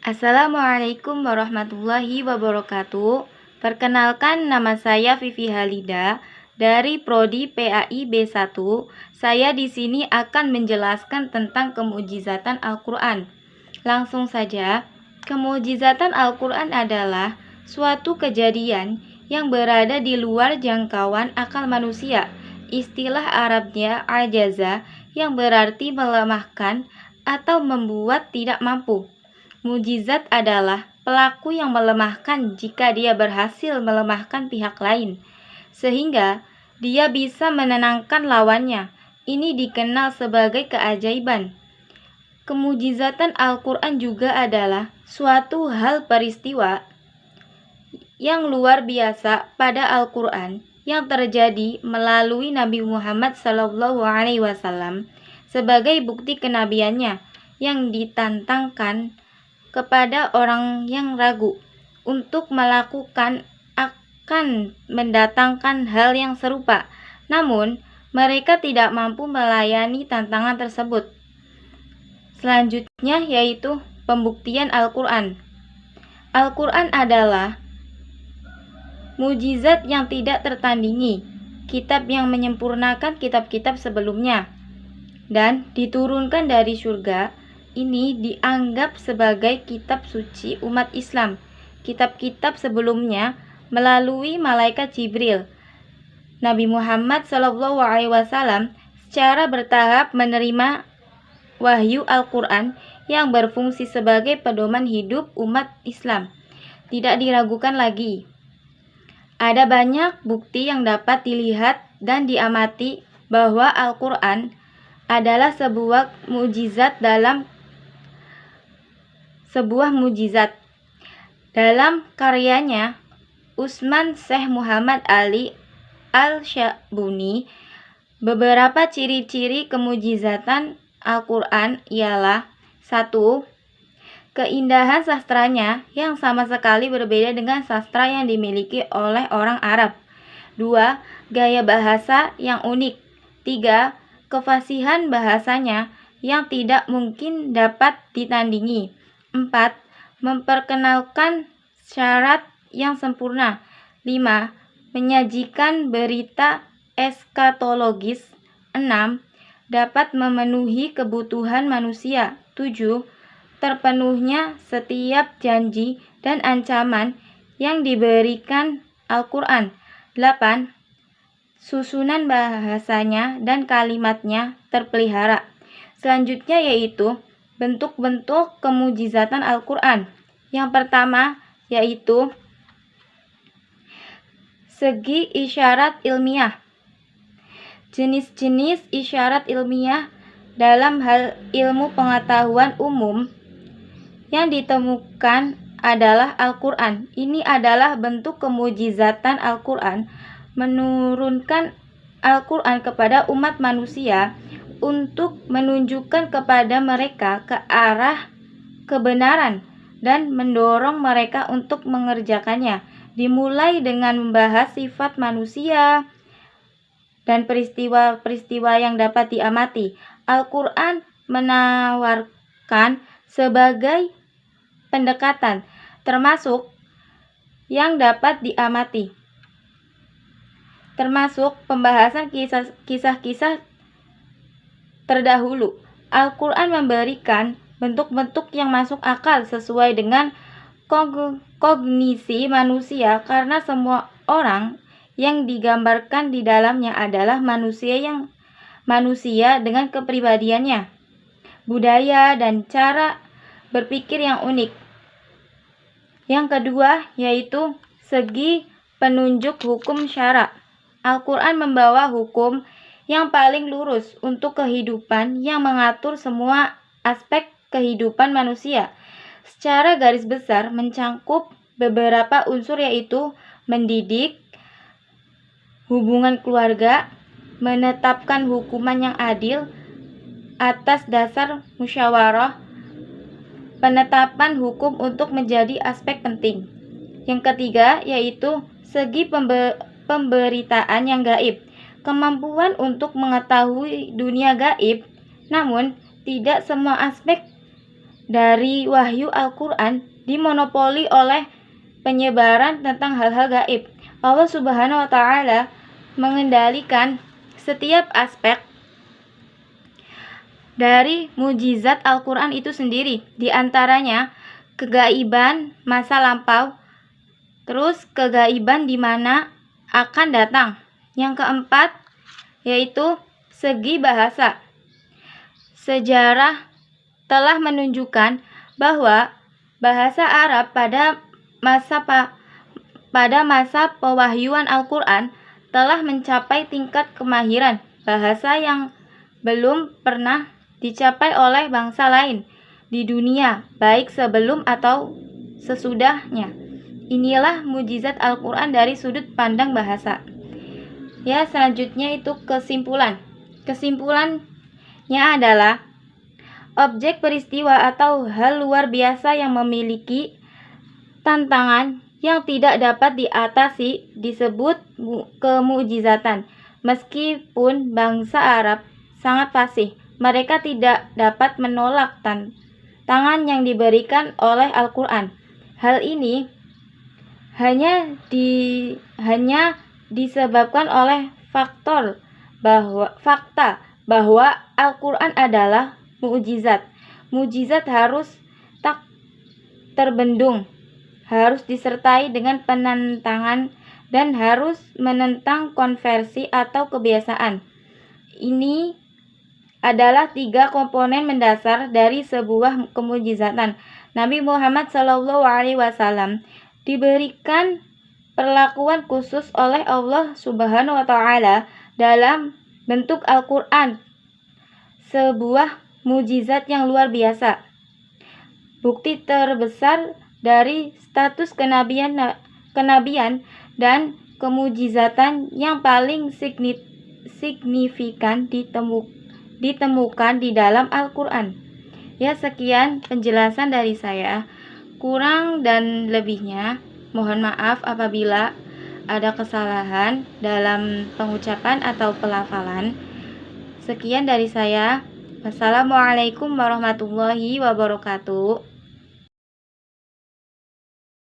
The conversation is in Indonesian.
Assalamualaikum warahmatullahi wabarakatuh. Perkenalkan, nama saya Vivi Halida dari Prodi PAI B1. Saya di sini akan menjelaskan tentang kemujizatan Al-Qur'an. Langsung saja, kemujizatan Al-Qur'an adalah suatu kejadian yang berada di luar jangkauan akal manusia. Istilah Arabnya ajaza, yang berarti melemahkan atau membuat tidak mampu. Mujizat adalah pelaku yang melemahkan jika dia berhasil melemahkan pihak lain, sehingga dia bisa menenangkan lawannya. Ini dikenal sebagai keajaiban. Kemujizatan Al-Qur'an juga adalah suatu hal peristiwa yang luar biasa pada Al-Qur'an yang terjadi melalui Nabi Muhammad SAW sebagai bukti kenabiannya yang ditantangkan kepada orang yang ragu untuk melakukan akan mendatangkan hal yang serupa, namun mereka tidak mampu melayani tantangan tersebut. Selanjutnya yaitu pembuktian Al-Qur'an. Al-Qur'an adalah mujizat yang tidak tertandingi, kitab yang menyempurnakan kitab-kitab sebelumnya, dan diturunkan dari surga. Ini dianggap sebagai kitab suci umat Islam. Kitab-kitab sebelumnya melalui malaikat Jibril. Nabi Muhammad SAW secara bertahap menerima wahyu Al-Qur'an yang berfungsi sebagai pedoman hidup umat Islam. Tidak diragukan lagi. Ada banyak bukti yang dapat dilihat dan diamati bahwa Al-Qur'an adalah sebuah mujizat. Dalam karyanya, Utsman Syekh Muhammad Ali Al-Syabuni, beberapa ciri-ciri kemujizatan Al-Qur'an ialah: 1. Keindahan sastranya yang sama sekali berbeda dengan sastra yang dimiliki oleh orang Arab. 2. Gaya bahasa yang unik. 3. Kefasihan bahasanya yang tidak mungkin dapat ditandingi. 4. Memperkenalkan syarat yang sempurna. 5. Menyajikan berita eskatologis. 6. Dapat memenuhi kebutuhan manusia. 7. Terpenuhnya setiap janji dan ancaman yang diberikan Al-Qur'an. 8. Susunan bahasanya dan kalimatnya terpelihara. Selanjutnya yaitu bentuk-bentuk kemujizatan Al-Qur'an. Yang pertama yaitu segi isyarat ilmiah. Jenis-jenis isyarat ilmiah dalam hal ilmu pengetahuan umum yang ditemukan adalah Al-Qur'an. Ini adalah bentuk kemujizatan Al-Qur'an, menurunkan Al-Qur'an kepada umat manusia untuk menunjukkan kepada mereka ke arah kebenaran dan mendorong mereka untuk mengerjakannya. Dimulai dengan membahas sifat manusia dan peristiwa-peristiwa yang dapat diamati. Al-Qur'an menawarkan sebagai pendekatan, termasuk yang dapat diamati, termasuk pembahasan kisah-kisah terdahulu. Al-Qur'an memberikan bentuk-bentuk yang masuk akal sesuai dengan kognisi manusia, karena semua orang yang digambarkan di dalamnya adalah manusia dengan kepribadiannya, budaya, dan cara berpikir yang unik. Yang kedua yaitu segi penunjuk hukum syara. Al-Qur'an membawa hukum yang paling lurus untuk kehidupan yang mengatur semua aspek kehidupan manusia. Secara garis besar mencangkup beberapa unsur yaitu mendidik, hubungan keluarga, menetapkan hukuman yang adil atas dasar musyawarah, penetapan hukum untuk menjadi aspek penting. Yang ketiga yaitu segi pemberitaan yang gaib. Kemampuan untuk mengetahui dunia gaib, namun tidak semua aspek dari wahyu Al-Quran dimonopoli oleh penyebaran tentang hal-hal gaib. Allah Subhanahu wa Ta'ala mengendalikan setiap aspek dari mujizat Al-Quran itu sendiri, di antaranya kegaiban masa lampau, terus kegaiban di mana akan datang. Yang keempat yaitu segi bahasa. Sejarah telah menunjukkan bahwa bahasa Arab pada masa pewahyuan Al-Quran telah mencapai tingkat kemahiran bahasa yang belum pernah dicapai oleh bangsa lain di dunia, baik sebelum atau sesudahnya. Inilah mujizat Al-Quran dari sudut pandang bahasa. Ya, selanjutnya itu kesimpulan. Kesimpulannya adalah objek peristiwa atau hal luar biasa yang memiliki tantangan yang tidak dapat diatasi disebut kemujizatan. Meskipun bangsa Arab sangat fasih, mereka tidak dapat menolak tantangan yang diberikan oleh Al-Quran. Hal ini hanya disebabkan oleh fakta bahwa Al-Quran adalah mukjizat. Mukjizat harus tak terbendung, harus disertai dengan penentangan dan harus menentang konversi atau kebiasaan. Ini adalah 3 komponen mendasar dari sebuah kemujizatan. Nabi Muhammad SAW diberikan perlakuan khusus oleh Allah Subhanahu wa Ta'ala dalam bentuk Al-Quran, sebuah mujizat yang luar biasa. Bukti terbesar dari status kenabian dan kemujizatan yang paling signifikan ditemukan di dalam Al-Quran. Ya, sekian penjelasan dari saya. Kurang dan lebihnya mohon maaf apabila ada kesalahan dalam pengucapan atau pelafalan. Sekian dari saya. Wassalamualaikum warahmatullahi wabarakatuh.